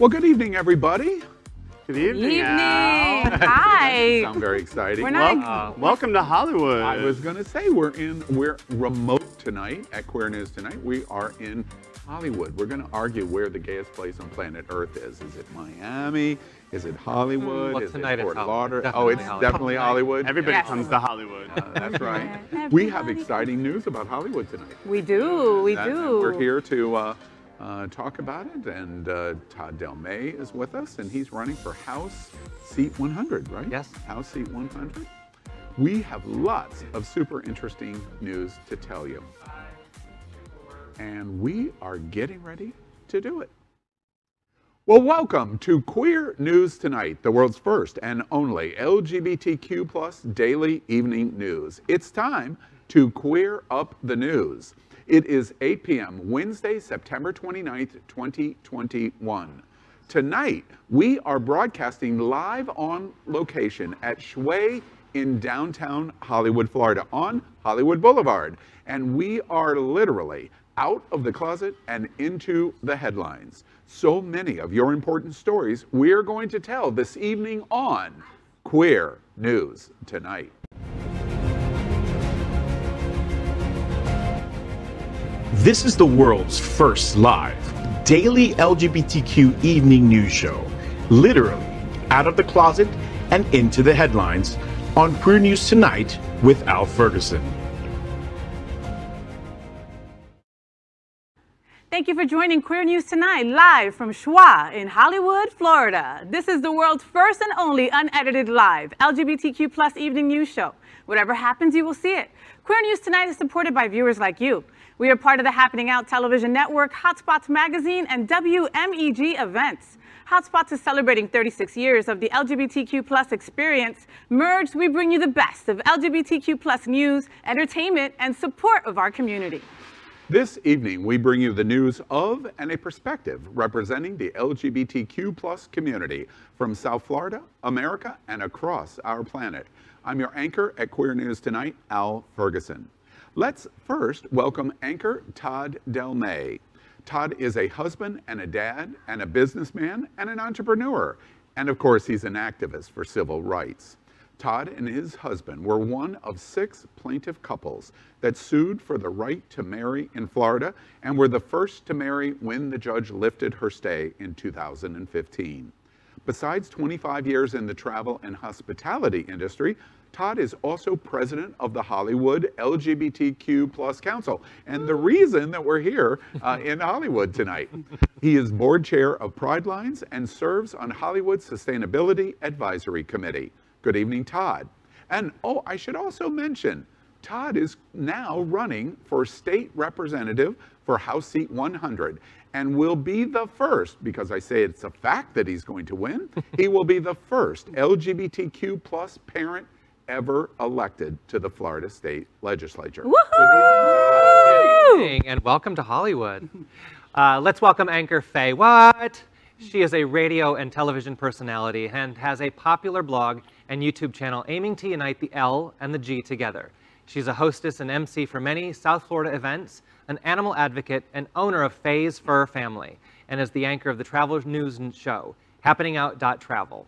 Well, good evening, everybody. Good evening. Evening. Al. Hi. Sound very exciting. We're not. Welcome to Hollywood. I was going to say we're remote tonight at Queer News Tonight. We are in Hollywood. We're going to argue where the gayest place on planet Earth is. Is it Miami? Is it Hollywood? Is it Fort Lauderdale? Oh, it's definitely Hollywood. Everybody Yes. comes to Hollywood. That's right. We have exciting news about Hollywood tonight. We do. We do. We're here to talk about it, and Todd Delmay is with us, and he's running for House Seat 100, right? Yes. House Seat 100. We have lots of super interesting news to tell you, and we are getting ready to do it. Well, welcome to Queer News Tonight, the world's first and only LGBTQ plus daily evening news. It's time to queer up the news. It is 8 p.m. Wednesday, September 29th, 2021. Tonight, we are broadcasting live on location at Shway in downtown Hollywood, Florida, on Hollywood Boulevard. And we are literally out of the closet and into the headlines. So many of your important stories we're going to tell this evening on Queer News Tonight. This is the world's first live daily LGBTQ evening news show, literally out of the closet and into the headlines on Queer News Tonight with Al Ferguson. Thank you for joining Queer News Tonight, live from Schwa in Hollywood, Florida. This is the world's first and only unedited live LGBTQ plus evening news show. Whatever happens, you will see it. Queer News Tonight is supported by viewers like you. We are part of the Happening Out television network, Hotspots Magazine, and WMEG Events. Hotspots is celebrating 36 years of the LGBTQ plus experience. Merged, we bring you the best of LGBTQ plus news, entertainment, and support of our community. This evening, we bring you the news of and a perspective representing the LGBTQ plus community from South Florida, America, and across our planet. I'm your anchor at Queer News Tonight, Al Ferguson. Let's first welcome anchor Todd Delmay. Todd is a husband and a dad and a businessman and an entrepreneur. And of course, he's an activist for civil rights. Todd and his husband were one of 6 plaintiff couples that sued for the right to marry in Florida and were the first to marry when the judge lifted her stay in 2015. Besides 25 years in the travel and hospitality industry, Todd is also president of the Hollywood LGBTQ plus Council, and the reason that we're here in Hollywood tonight. He is board chair of Pride Lines and serves on Hollywood's Sustainability Advisory Committee. Good evening, Todd. And I should also mention, Todd is now running for state representative for House Seat 100 and will be the first, because I say it's a fact that he's going to win, he will be the first LGBTQ plus parent ever elected to the Florida State Legislature. Good evening, and welcome to Hollywood. Let's welcome anchor Faye Watt. She is a radio and television personality and has a popular blog and YouTube channel aiming to unite the L and the G together. She's a hostess and MC for many South Florida events, an animal advocate, and owner of Faye's Fur Family, and is the anchor of the travel news show, happeningout.travel.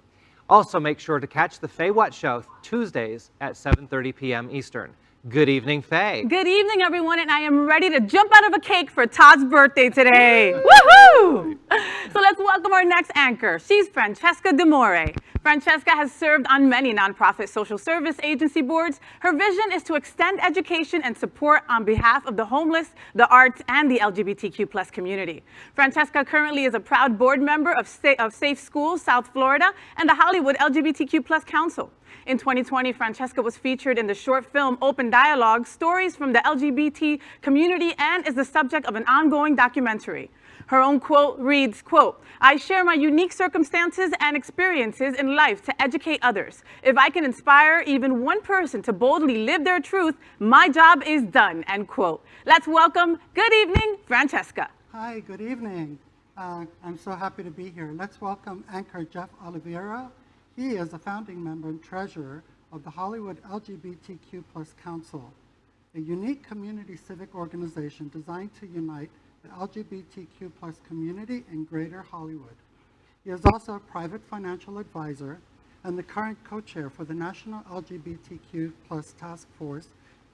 Also, make sure to catch the Faye Watt Show Tuesdays at 7:30 p.m. Eastern. Good evening, Faye. Good evening, everyone, and I am ready to jump out of a cake for Todd's birthday today. Woohoo! So let's welcome our next anchor. She's Franchesca D'Amore. Franchesca has served on many nonprofit social service agency boards. Her vision is to extend education and support on behalf of the homeless, the arts, and the LGBTQ plus community. Francesca currently is a proud board member of Safe Schools South Florida and the Hollywood LGBTQ plus Council. In 2020, Franchesca was featured in the short film Open Dialogue, Stories from the LGBT Community, and is the subject of an ongoing documentary. Her own quote reads, quote, "I share my unique circumstances and experiences in life to educate others. If I can inspire even one person to boldly live their truth, my job is done," end quote. Let's welcome, good evening, Franchesca. Hi, good evening. I'm so happy to be here. Let's welcome anchor Jeff Oliverio. He is a founding member and treasurer of the Hollywood LGBTQ plus Council, a unique community civic organization designed to unite the LGBTQ plus community in Greater Hollywood. He is also a private financial advisor and the current co-chair for the National LGBTQ Plus Task Force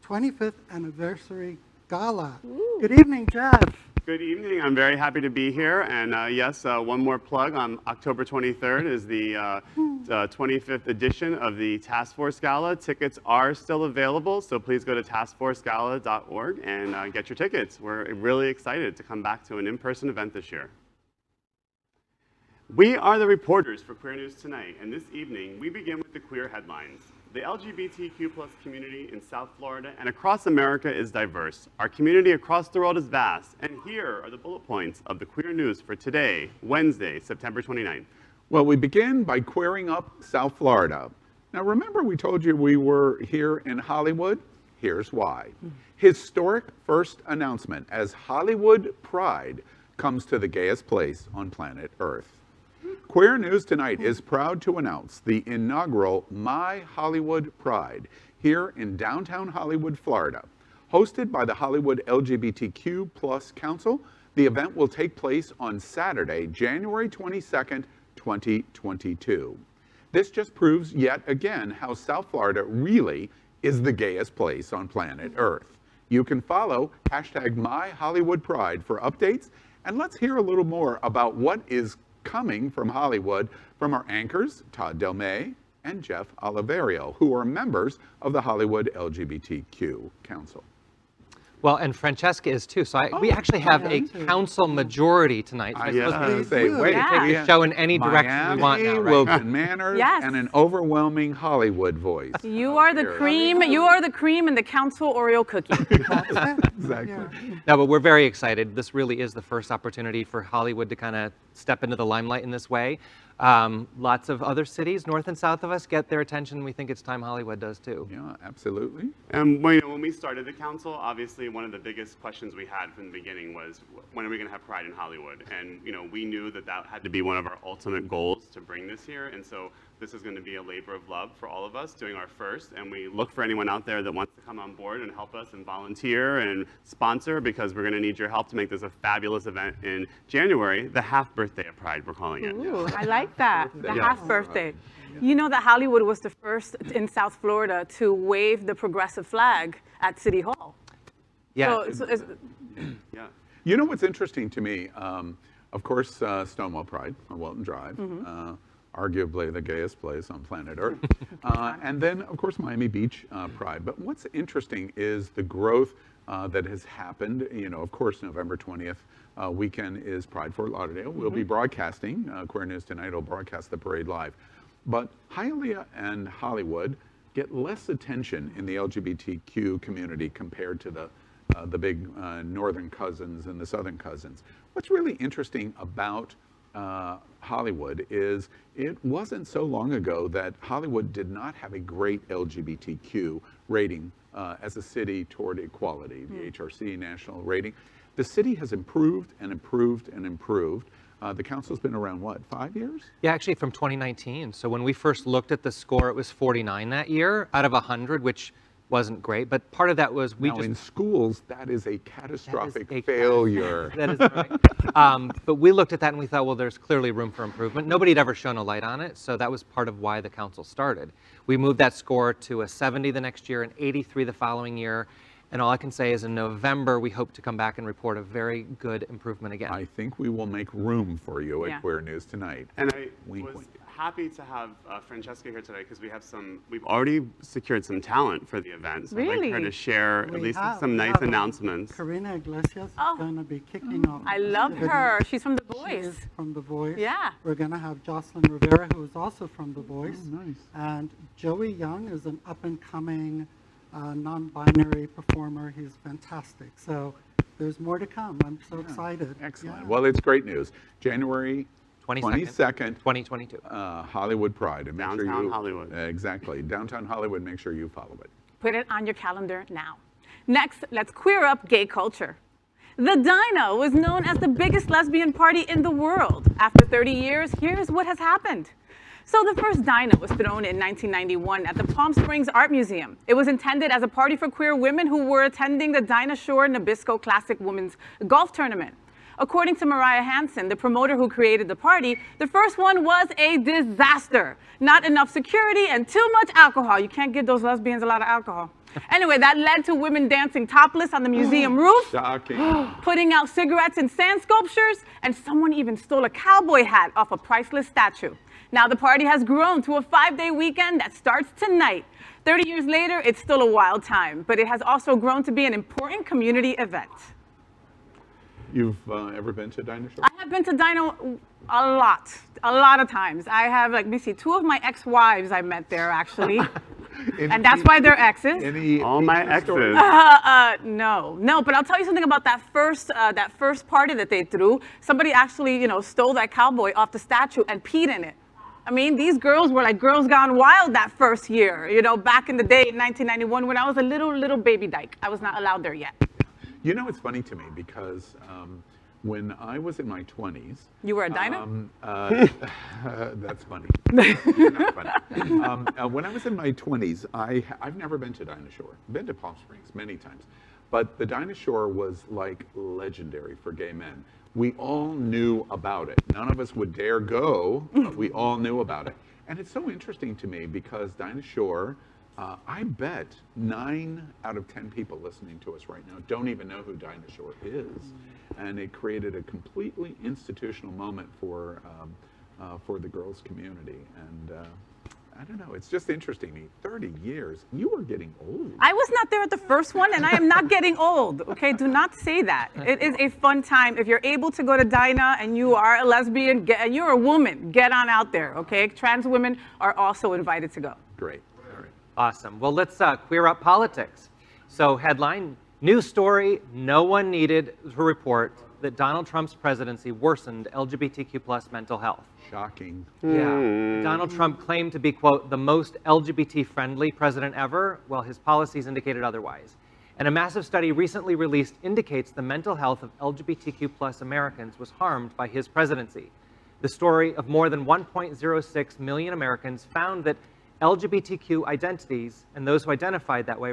25th Anniversary Gala. Good evening, Jeff. Good evening. I'm very happy to be here. And yes, one more plug. On October 23rd is the 25th edition of the Task Force Gala. Tickets are still available, so please go to taskforcegala.org and get your tickets. We're really excited to come back to an in-person event this year. We are the reporters for Queer News Tonight, and this evening we begin with the queer headlines. The LGBTQ plus community in South Florida and across America is diverse. Our community across the world is vast, and here are the bullet points of the queer news for today, Wednesday, September 29th. Well, we begin by queering up South Florida. Now, remember we told you we were here in Hollywood? Here's why. Historic first announcement as Hollywood Pride comes to the gayest place on planet Earth. Queer News Tonight is proud to announce the inaugural My Hollywood Pride here in downtown Hollywood, Florida. Hosted by the Hollywood LGBTQ Plus Council, the event will take place on Saturday, January 22nd, 2022. This just proves yet again how South Florida really is the gayest place on planet Earth. You can follow #MyHollywoodPride for updates, and let's hear a little more about what is coming from Hollywood from our anchors, Todd Delmay and Jeff Oliverio, who are members of the Hollywood LGBTQ Council. Well, and Franchesca is too. So we actually have a council majority tonight. I was going to say, wait, Yeah. we have show in any direction we want now, right? Wilton Manors, Yes. and an overwhelming Hollywood voice. You are the cream. You are the cream in the council Oreo cookie. Exactly. No, but we're very excited. This really is the first opportunity for Hollywood to kind of step into the limelight in this way. Lots of other cities, north and south of us, get their attention. We think it's time Hollywood does too. Yeah, absolutely. And when we started the council, obviously one of the biggest questions we had from the beginning was, when are we going to have Pride in Hollywood? And we knew that had to be one of our ultimate goals to bring this here. And so this is going to be a labor of love for all of us, doing our first. And we look for anyone out there that wants to come on board and help us and volunteer and sponsor, because we're going to need your help to make this a fabulous event in January, the half birthday of Pride, we're calling it. Ooh, I like that. The Yeah. half birthday. You know that Hollywood was the first in South Florida to wave the progressive flag at City Hall. Yeah. So it's, Yeah. You know what's interesting to me? Of course, Stonewall Pride on Walton Drive, arguably the gayest place on planet Earth. And then, of course, Miami Beach Pride. But what's interesting is the growth that has happened. Of course, November 20th weekend is Pride Fort Lauderdale. We'll be broadcasting, Queer News Tonight will broadcast the parade live. But Hialeah and Hollywood get less attention in the LGBTQ community compared to the big northern cousins and the southern cousins. What's really interesting about Hollywood is it wasn't so long ago that Hollywood did not have a great LGBTQ rating as a city toward equality, the HRC national rating. The city has improved and improved and improved. The council's been around, what, 5 years? Yeah, actually from 2019. So when we first looked at the score, it was 49 that year out of 100, which wasn't great. But part of that was Now, in schools, that is a catastrophic failure. That is correct. But we looked at that and we thought, well, there's clearly room for improvement. Nobody had ever shone a light on it, so that was part of why the council started. We moved that score to a 70 the next year, an 83 the following year. And all I can say is in November, we hope to come back and report a very good improvement again. I think we will make room for you Yeah. at Queer News Tonight. And I Wink, was wink. happy to have Franchesca here today, because we've already secured some talent for the event. So I'd like her Really? to share at We least have- some we nice have, announcements. Karina Iglesias Oh. is going to be kicking off. I love the her. She's from The She Voice. is from The Voice. Yeah. We're going to have Jocelyn Rivera, who is also from The Voice. Oh, nice. And Joey Young is an up-and-coming non-binary performer. He's fantastic. So there's more to come. I'm so excited. Excellent. Yeah. Well, it's great news. January 22nd, 2022. Hollywood Pride. And make sure Downtown you, Hollywood. Exactly. Downtown Hollywood, make sure you follow it. Put it on your calendar now. Next, let's queer up gay culture. The Dinah was known as the biggest lesbian party in the world. After 30 years, here's what has happened. So the first Dinah was thrown in 1991 at the Palm Springs Art Museum. It was intended as a party for queer women who were attending the Dinah Shore Nabisco Classic Women's Golf Tournament. According to Mariah Hansen, the promoter who created the party, the first one was a disaster. Not enough security and too much alcohol. You can't give those lesbians a lot of alcohol. Anyway, that led to women dancing topless on the museum roof, Shocking. putting out cigarettes in sand sculptures, and someone even stole a cowboy hat off a priceless statue. Now the party has grown to a 5-day weekend that starts tonight. 30 years later, it's still a wild time, but it has also grown to be an important community event. You've ever been to Dinah Shore? I have been to Dinah a lot of times. I have, like, let me see, 2 of my ex-wives I met there, actually. And that's why they're exes. All my exes. No, but I'll tell you something about that first party that they threw. Somebody actually, stole that cowboy off the statue and peed in it. I mean, these girls were like girls gone wild that first year, back in the day in 1991 when I was a little baby dyke. I was not allowed there yet. It's funny to me because when I was in my 20s. You were a Dinah? That's funny. You're not funny. When I was in my 20s, I've never been to Dinah Shore. Been to Palm Springs many times. But the Dinah Shore was like legendary for gay men. We all knew about it. None of us would dare go, but we all knew about it. And it's so interesting to me because Dinah Shore, I bet 9 out of 10 people listening to us right now don't even know who Dinah Shore is. And it created a completely institutional moment for the girls' community. And I don't know, it's just interesting to me. 30 years, you are getting old. I was not there at the first one, and I am not getting old, okay? Do not say that. It is a fun time. If you're able to go to Dinah and you are a lesbian, and you're a woman, get on out there, okay? Trans women are also invited to go. Great. All right. Awesome. Well, let's queer up politics. So headline, news story, no one needed to report that Donald Trump's presidency worsened LGBTQ+ mental health. Shocking. Yeah. Donald Trump claimed to be, quote, the most LGBT-friendly president ever, while his policies indicated otherwise. And a massive study recently released indicates the mental health of LGBTQ+ Americans was harmed by his presidency. The story of more than 1.06 million Americans found that LGBTQ identities and those who identified that way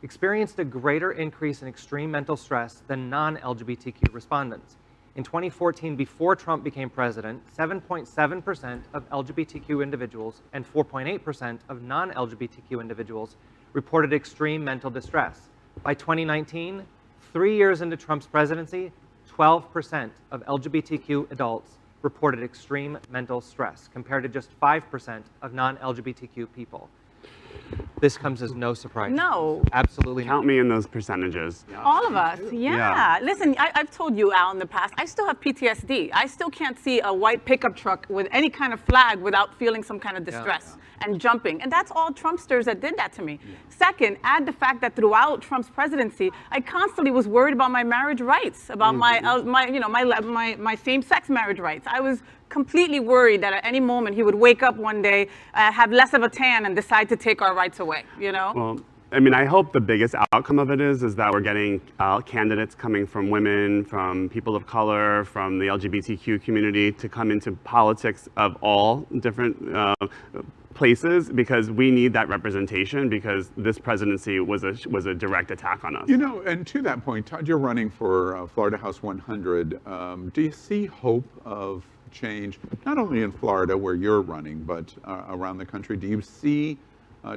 experienced a greater increase in extreme mental stress than non-LGBTQ respondents. In 2014, before Trump became president, 7.7% of LGBTQ individuals and 4.8% of non-LGBTQ individuals reported extreme mental distress. By 2019, 3 years into Trump's presidency, 12% of LGBTQ adults reported extreme mental stress, compared to just 5% of non-LGBTQ people. This comes as no surprise. No. Absolutely not. Count me in those percentages. All of us, yeah. Listen, I've told you, Al, in the past, I still have PTSD. I still can't see a white pickup truck with any kind of flag without feeling some kind of distress and jumping. And that's all Trumpsters that did that to me. Second, add the fact that throughout Trump's presidency, I constantly was worried about my marriage rights, about my same-sex marriage rights. I was completely worried that at any moment he would wake up one day, have less of a tan, and decide to take our rights away, Well, I mean, I hope the biggest outcome of it is that we're getting candidates coming from women, from people of color, from the LGBTQ community to come into politics of all different places, because we need that representation, because this presidency was a direct attack on us. And to that point, Todd, you're running for Florida House 100. Do you see hope of change, not only in Florida where you're running, but around the country? Do you see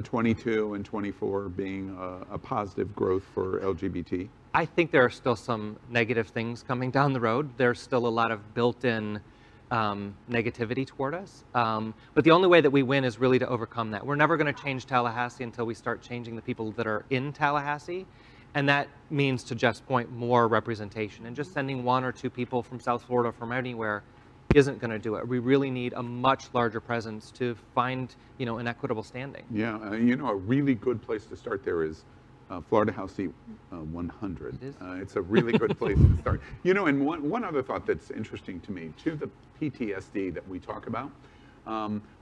22 and 24 being a positive growth for LGBT? I think there are still some negative things coming down the road. There's still a lot of built-in negativity toward us. But the only way that we win is really to overcome that. We're never going to change Tallahassee until we start changing the people that are in Tallahassee. And that means, to Jeff's point, more representation. And just sending 1 or 2 people from South Florida, from anywhere, isn't going to do it. We really need a much larger presence to find, an equitable standing. Yeah, a really good place to start there is Florida House 100. It's a really good place to start. And one other thought that's interesting to me, to the PTSD that we talk about,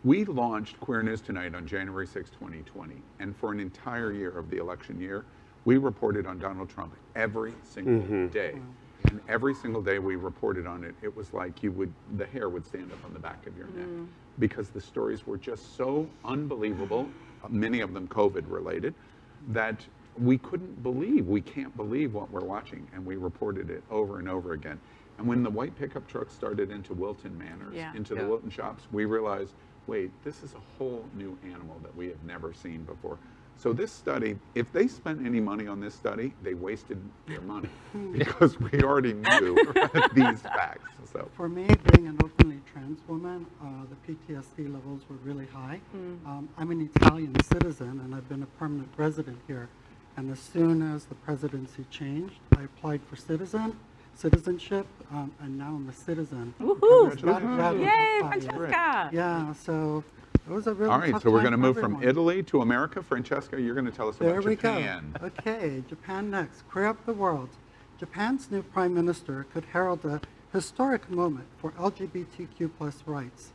we launched Queer News Tonight on January 6, 2020. And for an entire year of the election year, we reported on Donald Trump every single day. And every single day we reported on it, it was like the hair would stand up on the back of your neck, because the stories were just so unbelievable, many of them COVID related, that we can't believe what we're watching, and we reported it over and over again. And when the white pickup trucks started into Wilton Manors, Yeah. into the Wilton shops, we realized, wait, this is a whole new animal that we have never seen before. So this study, if they spent any money on this study, they wasted their money because we already knew these facts. So For me, being an openly trans woman, the PTSD levels were really high. I'm an Italian citizen, and I've been a permanent resident here. And as soon as the presidency changed, I applied for citizenship, and now I'm a citizen. Woohoo! Congratulations. Yay, Yeah. Francesca! Yeah, so it was a really all right, tough so we're time going to for move from everyone. Italy to America. Francesca, you're going to tell us There about we Japan. go. Okay, Japan next. Queer up the world. Japan's new prime minister could herald a historic moment for LGBTQ plus rights.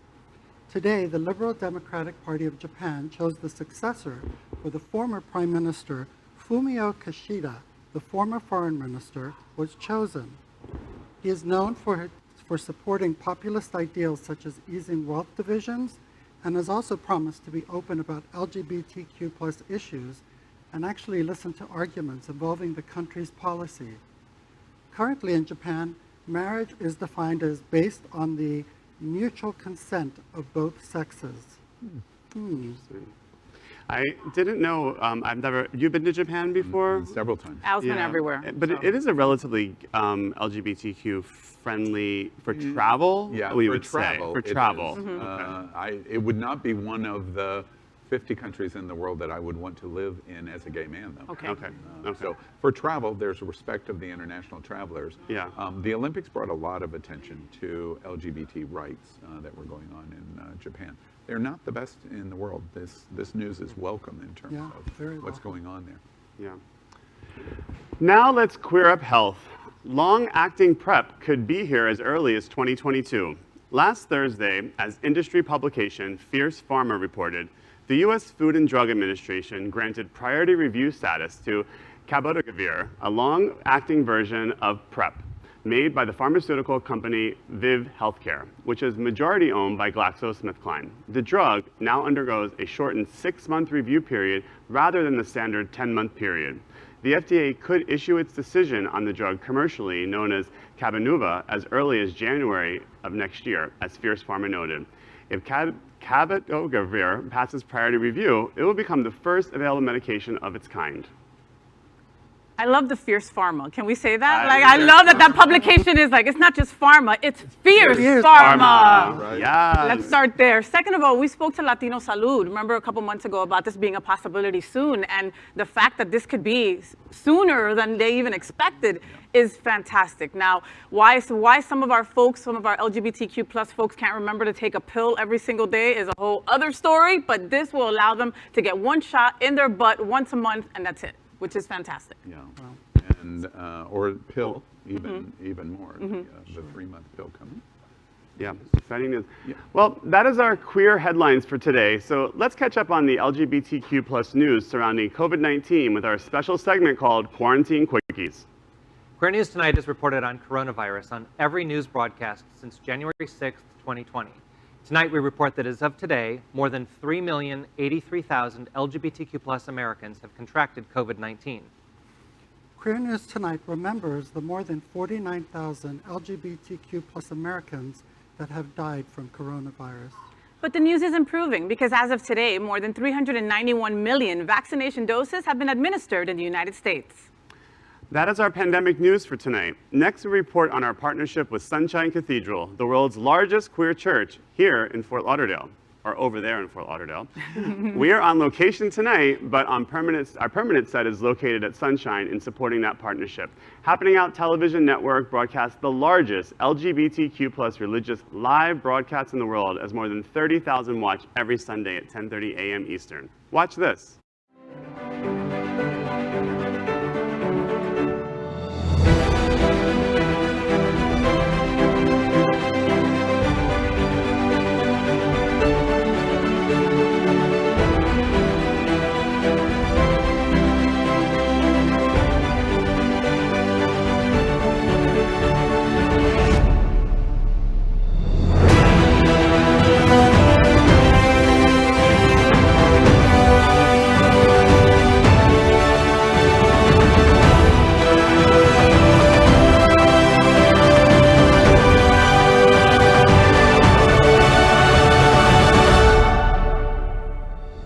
Today, the Liberal Democratic Party of Japan chose the successor for the former prime minister, Fumio Kishida. The former foreign minister was chosen. He is known for supporting populist ideals such as easing wealth divisions, and has also promised to be open about LGBTQ plus issues and actually listen to arguments involving the country's policy. Currently in Japan, marriage is defined as based on the mutual consent of both sexes. I didn't know, you've been to Japan before? Several times. Al's been everywhere. But so. it is a relatively LGBTQ friendly for travel, Yeah, we for would travel. say. For travel. It would not be one of the 50 countries in the world that I would want to live in as a gay man, though. Okay. Okay. So for travel, there's respect of the international travelers. Yeah. The Olympics brought a lot of attention to LGBT rights that were going on in Japan. They're not the best in the world. This news is welcome in terms Yeah, very of what's welcome. going on there. Yeah. Now let's queer up health. Long-acting PrEP could be here as early as 2022. Last Thursday, as industry publication Fierce Pharma reported, the U.S. Food and Drug Administration granted priority review status to cabotegravir, a long-acting version of PrEP, made by the pharmaceutical company Viv Healthcare, which is majority owned by GlaxoSmithKline. The drug now undergoes a shortened 6-month review period rather than the standard 10-month period. The FDA could issue its decision on the drug commercially, known as Cabenuva, as early as January of next year, as Fierce Pharma noted. If cabotegravir passes priority review, it will become the first available medication of its kind. I love the Fierce Pharma. Can we say that? I love that publication is like, it's not just pharma, it's Fierce Pharma. Right. Yeah. Let's start there. Second of all, we spoke to Latino Salud, remember a couple months ago about this being a possibility soon, and the fact that this could be sooner than they even expected is fantastic. Now, why some of our folks, some of our LGBTQ plus folks can't remember to take a pill every single day is a whole other story, but this will allow them to get one shot in their butt once a month, and that's it, which is fantastic. Yeah. And or pill, even more. The 3-month pill coming. Yeah, exciting news. Yeah. Well, that is our queer headlines for today. So let's catch up on the LGBTQ plus news surrounding COVID-19 with our special segment called Quarantine Quickies. Queer News Tonight has reported on coronavirus on every news broadcast since January 6th, 2020. Tonight we report that as of today, more than 3,083,000 LGBTQ plus Americans have contracted COVID-19. Queer News Tonight remembers the more than 49,000 LGBTQ plus Americans that have died from coronavirus. But the news is improving because as of today, more than 391 million vaccination doses have been administered in the United States. That is our pandemic news for tonight. Next, we report on our partnership with Sunshine Cathedral, the world's largest queer church here in Fort Lauderdale, or over there in Fort Lauderdale. We are on location tonight, but our permanent set is located at Sunshine in supporting that partnership. Happening Out Television Network broadcasts the largest LGBTQ plus religious live broadcast in the world, as more than 30,000 watch every Sunday at 10:30 a.m. Eastern. Watch this.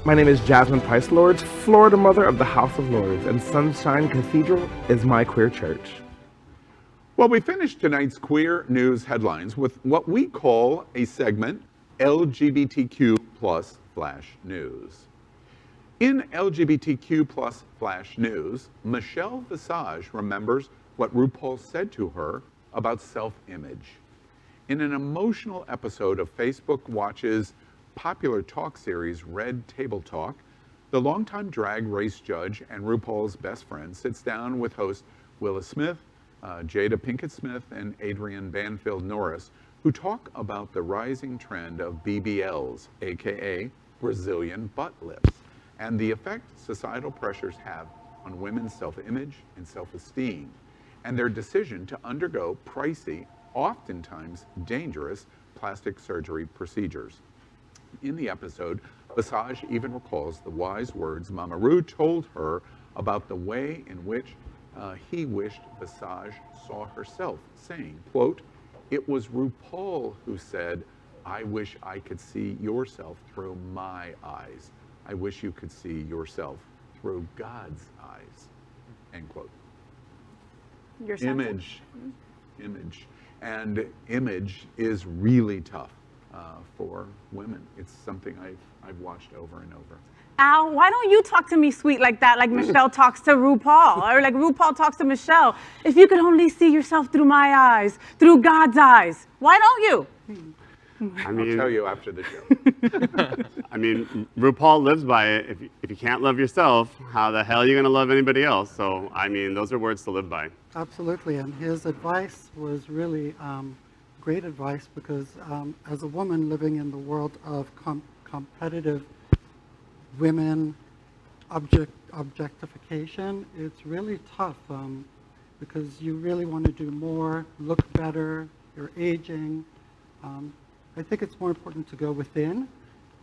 My name is Jasmine Price Lords, Florida Mother of the House of Lords, and Sunshine Cathedral is my queer church. Well, we finished tonight's queer news headlines with what we call a segment, LGBTQ plus Flash News. In LGBTQ plus Flash News, Michelle Visage remembers what RuPaul said to her about self-image. In an emotional episode of Facebook Watch's popular talk series Red Table Talk, the longtime drag race judge and RuPaul's best friend sits down with host Willa Smith, Jada Pinkett Smith, and Adrienne Banfield Norris, who talk about the rising trend of BBLs, aka Brazilian butt lips, and the effect societal pressures have on women's self-image and self-esteem, and their decision to undergo pricey, oftentimes dangerous, plastic surgery procedures. In the episode, Visage even recalls the wise words Mama Ru told her about the way in which he wished Visage saw herself, saying, quote, "It was RuPaul who said, 'I wish I could see yourself through my eyes. I wish you could see yourself through God's eyes,'" end quote. Image. And image is really tough for women. It's something I've watched over and over. Al, why don't you talk to me sweet like that, like Michelle talks to RuPaul, or like RuPaul talks to Michelle? If you could only see yourself through my eyes, through God's eyes, why don't you? I mean, I'll tell you after the show. I mean, RuPaul lives by it. If you can't love yourself, how the hell are you going to love anybody else? So, I mean, those are words to live by. Absolutely, and his advice was really great advice because as a woman living in the world of competitive women objectification, it's really tough because you really want to do more, look better, you're aging. I think it's more important to go within.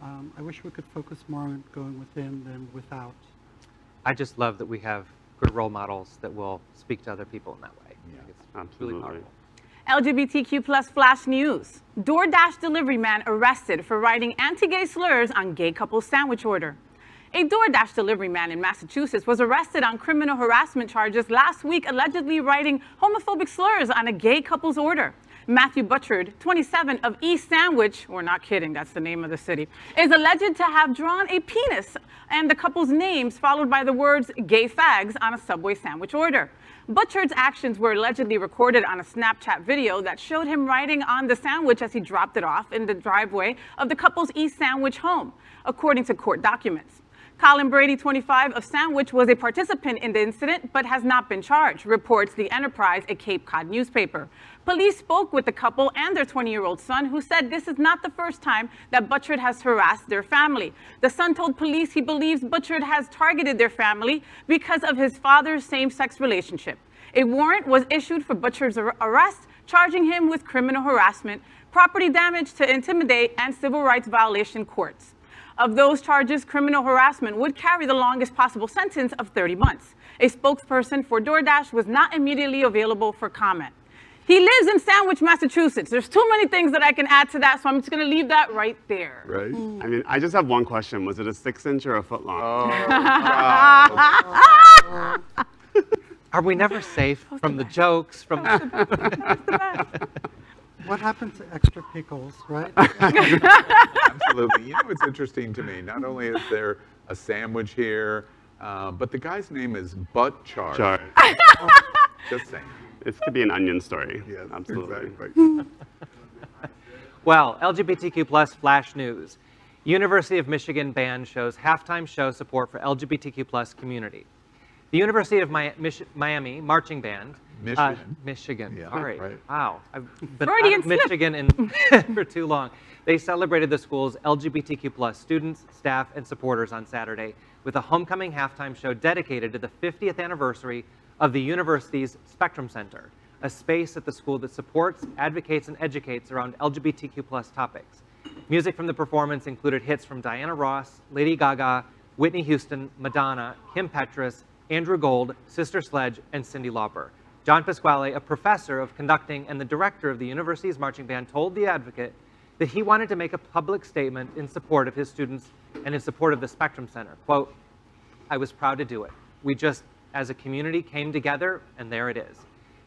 I wish we could focus more on going within than without. I just love that we have good role models that will speak to other people in that way. Yeah, It's absolutely. really powerful. LGBTQ plus Flash News. DoorDash delivery man arrested for writing anti-gay slurs on gay couple's sandwich order. A DoorDash delivery man in Massachusetts was arrested on criminal harassment charges last week, allegedly writing homophobic slurs on a gay couple's order. Matthew Butchard, 27, of East Sandwich, we're not kidding, that's the name of the city, is alleged to have drawn a penis and the couple's names followed by the words "gay fags" on a Subway sandwich order. Butchard's actions were allegedly recorded on a Snapchat video that showed him writing on the sandwich as he dropped it off in the driveway of the couple's East Sandwich home, according to court documents. Colin Brady, 25, of Sandwich, was a participant in the incident but has not been charged, reports The Enterprise, a Cape Cod newspaper. Police spoke with the couple and their 20-year-old son, who said this is not the first time that Butchard has harassed their family. The son told police he believes Butchard has targeted their family because of his father's same-sex relationship. A warrant was issued for Butchard's arrest, charging him with criminal harassment, property damage to intimidate, and civil rights violation courts. Of those charges, criminal harassment would carry the longest possible sentence of 30 months. A spokesperson for DoorDash was not immediately available for comment. He lives in Sandwich, Massachusetts. There's too many things that I can add to that, so I'm just going to leave that right there. Right? I mean, I just have one question. Was it a 6-inch or a foot long? Oh, Are we never safe from the jokes, from What happened to extra pickles, right? absolutely. You know, it's interesting to me. Not only is there a sandwich here, but the guy's name is Butchard. Char. Just saying. This could be an onion story. Yes, Absolutely. exactly. Well, LGBTQ plus Flash News. University of Michigan band shows halftime show support for LGBTQ plus community. The University of Miami marching band. Michigan. Yeah, Sorry. right. Wow. I've been Freudian out of slip. Michigan for too long. They celebrated the school's LGBTQ plus students, staff, and supporters on Saturday with a homecoming halftime show dedicated to the 50th anniversary of the university's Spectrum Center, a space at the school that supports, advocates, and educates around LGBTQ plus topics. Music from the performance included hits from Diana Ross, Lady Gaga, Whitney Houston, Madonna, Kim Petras, Andrew Gold, Sister Sledge, and Cyndi Lauper. John Pasquale, a professor of conducting and the director of the university's marching band, told The Advocate that he wanted to make a public statement in support of his students and in support of the Spectrum Center. Quote, "I was proud to do it. We just, as a community, came together, and there it is."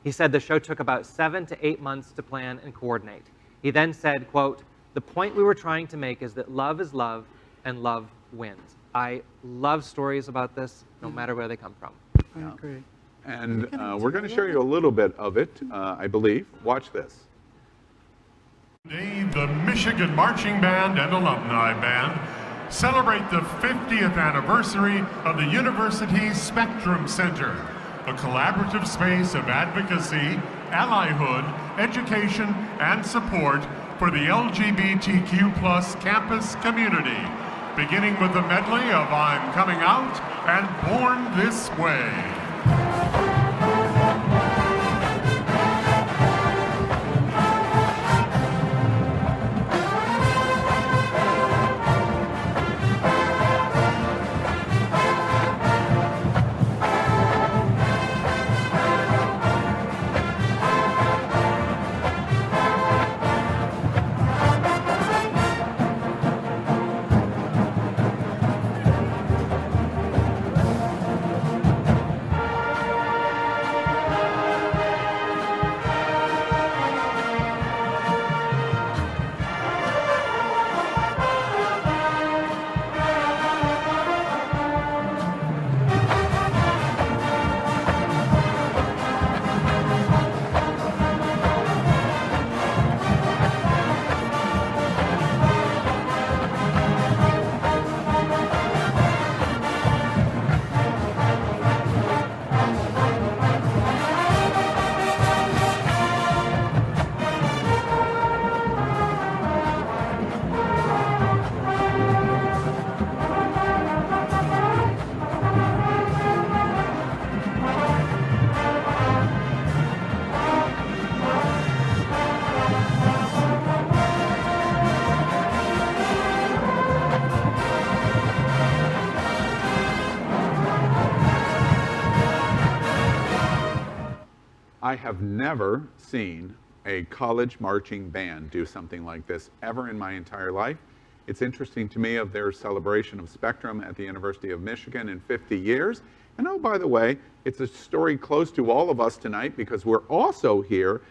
He said the show took about 7 to 8 months to plan and coordinate. He then said, quote, "The point we were trying to make is that love is love, and love wins." I love stories about this, no matter where they come from. I agree. And we're going to show you a little bit of it, I believe. Watch this. Today, the Michigan Marching Band and Alumni Band celebrate the 50th anniversary of the university's Spectrum Center, a collaborative space of advocacy, allyhood, education, and support for the LGBTQ plus campus community, beginning with a medley of "I'm Coming Out" and "Born This Way." I have never seen a college marching band do something like this ever in my entire life. It's interesting to me of their celebration of Spectrum at the University of Michigan in 50 years. And oh, by the way, it's a story close to all of us tonight because we're also here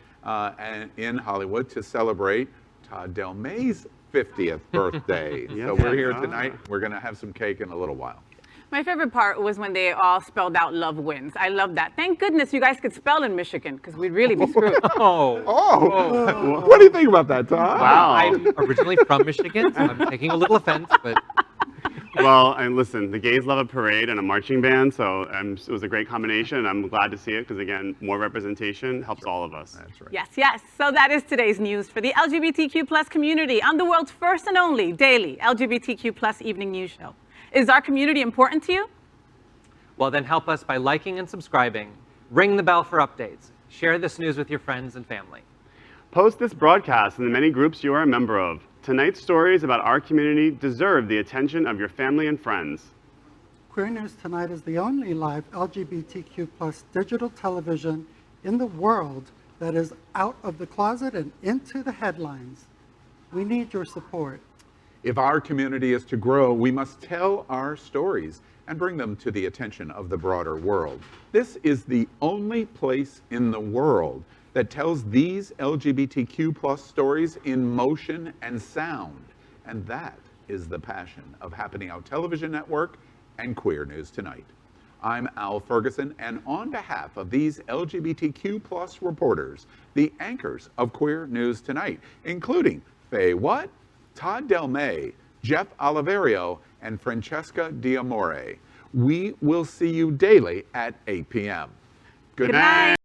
in Hollywood to celebrate Todd Delmay's 50th birthday. So we're here tonight. We're going to have some cake in a little while. My favorite part was when they all spelled out "love wins." I love that. Thank goodness you guys could spell in Michigan, because we'd really be screwed. Oh, what do you think about that, Todd? Wow. I'm originally from Michigan, so I'm taking a little offense, but Well, and listen, the gays love a parade and a marching band, so it was a great combination. I'm glad to see it because, again, more representation helps all of us. That's right. Yes, yes. So that is today's news for the LGBTQ plus community on the world's first and only daily LGBTQ plus evening news show. Is our community important to you? well, then help us by liking and subscribing. Ring the bell for updates. Share this news with your friends and family. Post this broadcast in the many groups you are a member of. Tonight's stories about our community deserve the attention of your family and friends. Queer News Tonight is the only live LGBTQ plus digital television in the world that is out of the closet and into the headlines. We need your support. If our community is to grow, we must tell our stories and bring them to the attention of the broader world. This is the only place in the world that tells these LGBTQ plus stories in motion and sound. And that is the passion of Happening Out Television Network and Queer News Tonight. I'm Al Ferguson, and on behalf of these LGBTQ plus reporters, the anchors of Queer News Tonight, including Faye Watt, Todd Delmay, Jeff Oliverio, and Franchesca D'Amore. We will see you daily at 8 p.m. Good night.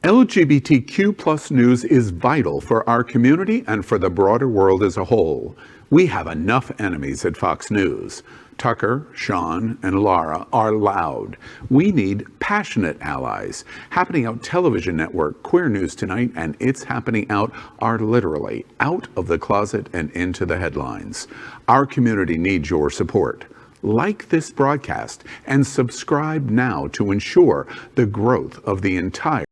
LGBTQ plus news is vital for our community and for the broader world as a whole. We have enough enemies at Fox News. Tucker, Sean, and Laura are loud. We need passionate allies. Happening Out Television Network, Queer News Tonight, and It's Happening Out are literally out of the closet and into the headlines. Our community needs your support. Like this broadcast and subscribe now to ensure the growth of the entire